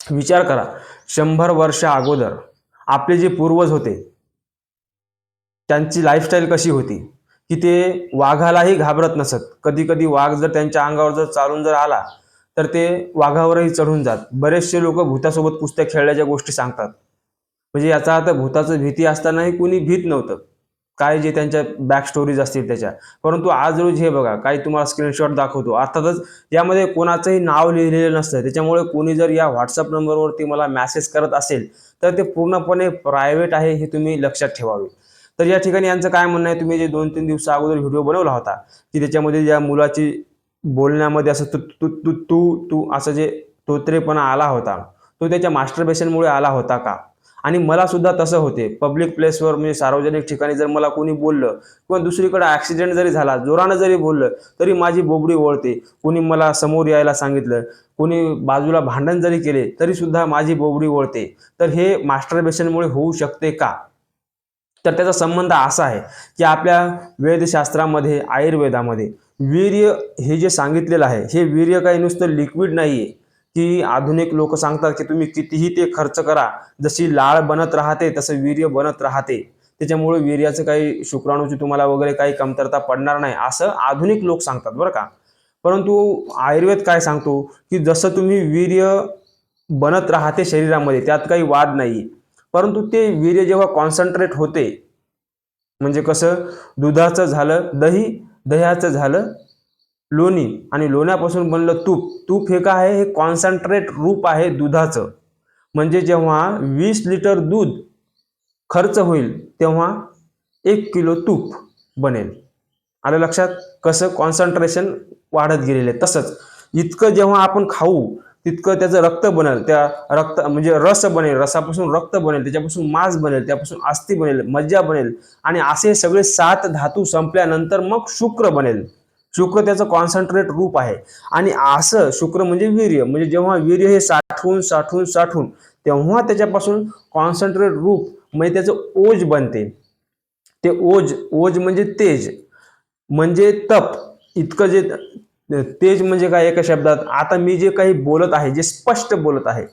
विचार करा, 100 वर्ष अगोदर आपले जे पूर्वज होते त्यांची लाईफस्टाईल कशी होती, की ते वाघालाही घाबरत नसत. कधी कधी वाघ जर त्यांच्या अंगावर जर चालून जर आला तर ते वाघावरही चढून जात. बरेचसे लोक भूतासोबत कुस्त्या खेळल्याच्या गोष्टी सांगतात. म्हणजे याचा अर्थ भूताचं भीती असतानाही कुणी भीत नव्हतं. काय जे त्यांच्या बॅक स्टोरीज असतील त्याच्या. परंतु आज रोज हे बघा, काही तुम्हाला स्क्रीनशॉट दाखवतो. अर्थातच यामध्ये कोणाचंही नाव लिहिलेलं नसतं, त्याच्यामुळे कोणी जर या व्हॉट्सअप नंबरवरती मला मेसेज करत असेल तर ते पूर्णपणे प्रायव्हेट आहे, हे तुम्ही लक्षात ठेवावे. तर या ठिकाणी यांचं काय म्हणणं आहे, तुम्ही जे 2-3 दिवसा अगोदर व्हिडिओ बनवला होता की त्याच्यामध्ये ज्या मुलाची बोलण्यामध्ये असं तू तू तू तू तू असं जे तोत्रेपणा आला होता, तो त्याच्या मास्टरबेशनमुळे आला होता का? आणि मला सुद्धा तसं होते. पब्लिक प्लेसवर म्हणजे सार्वजनिक ठिकाणी जर मला कोणी बोललं किंवा दुसरीकडे ॲक्सिडेंट जरी झाला, जोरानं जरी बोललं तरी माझी बोबडी वळते. कोणी मला समोर यायला सांगितलं, कोणी बाजूला भांडण जरी केले तरी सुद्धा माझी बोबडी वळते. तर हे मास्टरबेशनमुळे होऊ शकते का? तर त्याचा संबंध असा आहे की आपल्या वेदशास्त्रामध्ये, आयुर्वेदामध्ये वीर्य हे जे सांगितलेलं आहे, हे वीर्य काही नुसतं लिक्विड नाही आहे की आधुनिक लोक सांगतात की तुम्ही कितीही ते खर्च करा, जशी लाळ बनत राहते तसं वीर्य बनत राहते, त्याच्यामुळे वीर्याचं काही शुक्राणूची तुम्हाला वगैरे काही कमतरता पडणार नाही, असं आधुनिक लोक सांगतात बरं का. परंतु आयुर्वेद काय सांगतो की जसं तुम्ही वीर्य बनत राहते शरीरामध्ये, त्यात काही वाद नाही. परंतु ते वीर्य जेव्हा कॉन्सन्ट्रेट होते, म्हणजे कसं, दुधाचं झालं दही, दह्याचं झालं लोणी आणि लोण्यापासून बनलं तूप. तूप हे काय आहे, हे कॉन्सन्ट्रेट रूप आहे दुधाचं. म्हणजे जेव्हा 20 लिटर दूध खर्च होईल तेव्हा 1 किलो तूप बनेल. आलं लक्षात? कसं कॉन्सन्ट्रेशन वाढत गेलेलं आहे. तसंच इतकं जेव्हा आपण खाऊ तितकं त्याचं रक्त बनेल, त्या रक्त म्हणजे रस बनेल, रसापासून रक्त बनेल, त्याच्यापासून मांस बनेल, त्यापासून अस्थी बनेल, मज्जा बनेल आणि असे सगळे 7 धातू संपल्यानंतर मग शुक्र बनेल. शुक्र त्याचं कॉन्सन्ट्रेट रूप आहे. आणि असं शुक्र म्हणजे वीर्य, म्हणजे जेव्हा वीर्य हे साठवून साठवून साठवून तेव्हा त्याच्यापासून कॉन्सन्ट्रेट रूप म्हणजे त्याचं ओज बनते. ते ओज, ओज म्हणजे तेज, म्हणजे तप. इतकं जे तेज म्हणजे काय एका शब्दात, आता मी जे काही बोलत आहे, जे स्पष्ट बोलत आहे,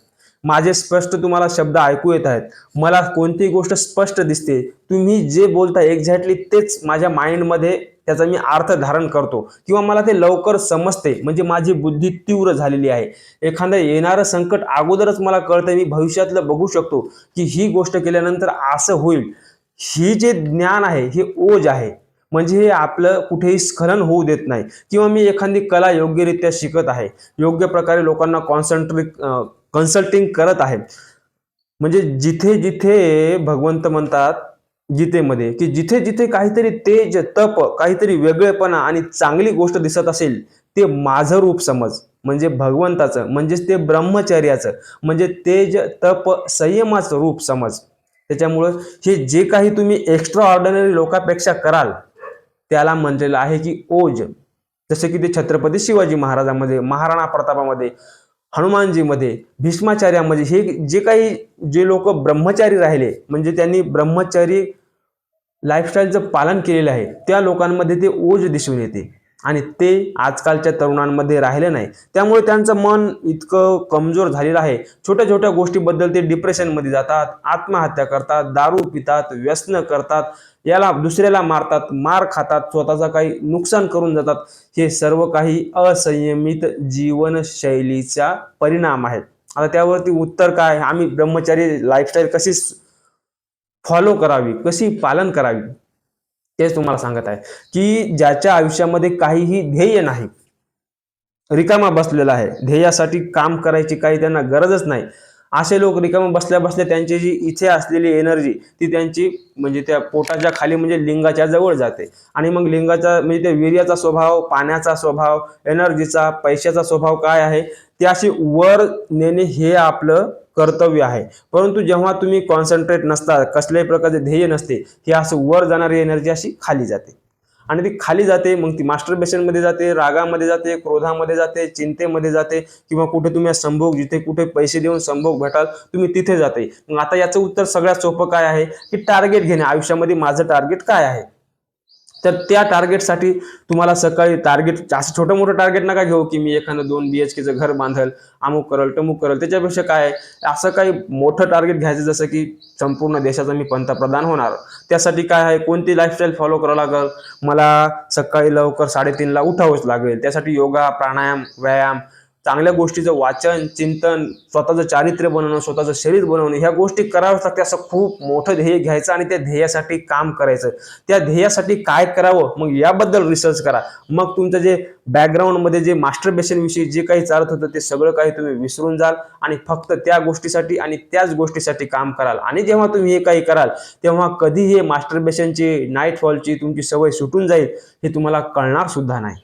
माझे स्पष्ट तुम्हाला शब्द ऐकू येत आहेत, मला कोणतीही गोष्ट स्पष्ट दिसते, तुम्ही जे बोलता एक्झॅक्टली तेच माझ्या माइंडमध्ये त्याचा मी अर्थ धारण करतो किंवा मला ते लवकर समजते, म्हणजे माझी बुद्धी तीव्र झालेली आहे. एखादं येणारं संकट अगोदरच मला कळतं, मी भविष्यातलं बघू शकतो की ही गोष्ट केल्यानंतर असं होईल. ही जे ज्ञान आहे हे ओज आहे. म्हणजे हे आपलं कुठेही स्खलन होऊ देत नाही. किंवा मी एखादी कला योग्यरित्या शिकत आहे, योग्य प्रकारे लोकांना कन्सल्टिंग करत आहे. म्हणजे जिथे जिथे भगवंत म्हणतात गीतेमध्ये की जिथे जिथे काहीतरी तेज, तप, काहीतरी वेगळेपणा आणि चांगली गोष्ट दिसत असेल, ते माझं रूप समज, म्हणजे भगवंताचं, म्हणजेच ते ब्रह्मचर्याचं, म्हणजे तेज, तप, संयमाचं रूप समज. त्याच्यामुळं हे जे काही तुम्ही एक्स्ट्रा ऑर्डिनरी लोकांपेक्षा कराल त्याला म्हटलेलं आहे की ओज. जसे की ते छत्रपती शिवाजी महाराजांमध्ये, महाराणा प्रतापामध्ये, हनुमानजीमध्ये, भीष्माचार्यामध्ये, हे जे काही जे लोक ब्रह्मचारी राहिले, म्हणजे त्यांनी ब्रह्मचारी लाईफस्टाईलचं पालन केलेलं आहे, त्या लोकांमध्ये ते ओज दिसून येते. आणि ते आजकालच्या तरुणांमध्ये राहिले नाही. त्यामुळे त्यांचं मन इतकं कमजोर झालेलं आहे, छोट्या छोट्या गोष्टीबद्दल ते डिप्रेशनमध्ये जातात, आत्महत्या करतात, दारू पितात, व्यसन करतात, याला दुसऱ्याला मारतात, मार खातात, स्वतःचा काही नुकसान करून जातात. हे सर्व काही असंयमित जीवनशैलीचा परिणाम आहे. आता त्यावरती उत्तर काय, आम्ही ब्रह्मचारी लाईफस्टाईल कशी फॉलो करावी, कशी पालन करावी, तेच तुम्हाला सांगत आहे. की ज्याच्या आयुष्यामध्ये काहीही ध्येय नाही, रिकामा बसलेला आहे, ध्येयासाठी काम करायची काही त्यांना गरजच नाही, असे लोक रिकामा बसल्या बसल्या त्यांची जी इथे असलेली एनर्जी ती त्यांची म्हणजे त्या पोटाच्या खाली म्हणजे लिंगाच्या जवळ जाते. आणि मग लिंगाचा म्हणजे त्या वीर्याचा स्वभाव, पाण्याचा स्वभाव, एनर्जीचा, पैशाचा स्वभाव काय आहे, ते अशी वर नेणे हे आपलं कर्तव्य आहे. परंतु जेव्हा तुम्ही कॉन्सन्ट्रेट नसता, कसल्याही प्रकारचे ध्येय नसते, हे असं वर जाणारी एनर्जी अशी खाली जाते. आणि ती खाली जाते, मग ती मास्टरबेशनमध्ये जाते, रागामध्ये जाते, क्रोधामध्ये जाते, चिंतेमध्ये जाते, किंवा कुठे तुम्ही संभोग, जिथे कुठे पैसे देऊन संभोग भेटाल तुम्ही तिथे जाते. मग आता याचं उत्तर सगळ्यात सोपं काय आहे की टार्गेट घेणे. आयुष्यामध्ये माझं टार्गेट काय आहे, तर त्या टार्गेटसाठी तुम्हाला सकाळी टार्गेट, जास्त छोटं मोठं टार्गेट नका घेऊ की मी एखादं 2 BHKचं घर बांधल, अमुक करल टमुक करल. त्याच्यापेक्षा काय आहे, असं काही मोठं टार्गेट घ्यायचं जसं की संपूर्ण देशाचा मी पंतप्रधान होणार. त्यासाठी काय आहे, कोणती लाईफस्टाईल फॉलो करावं लागेल, मला सकाळी लवकर 3:30ला उठावंच लागेल. त्यासाठी योगा, प्राणायाम, व्यायाम, चांगल्या गोष्टीचं वाचन, चिंतन, स्वतःचं चारित्र्य बनवणं, स्वतःचं शरीर बनवणं, ह्या गोष्टी कराव्याच लागते. असं खूप मोठं ध्येय घ्यायचं आणि त्या ध्येयासाठी काम करायचं. त्या ध्येयासाठी काय करावं, मग याबद्दल रिसर्च करा. मग तुमचं जे बॅकग्राऊंडमध्ये जे मास्टरबेशन विषयी जे काही चालत होतं ते सगळं काही तुम्ही विसरून जाल आणि फक्त त्या गोष्टीसाठी आणि त्याच गोष्टीसाठी काम कराल. आणि जेव्हा तुम्ही हे काही कराल तेव्हा कधी हे मास्टरबेशनची, नाईट फॉलची तुमची सवय सुटून जाईल हे तुम्हाला कळणार सुद्धा नाही.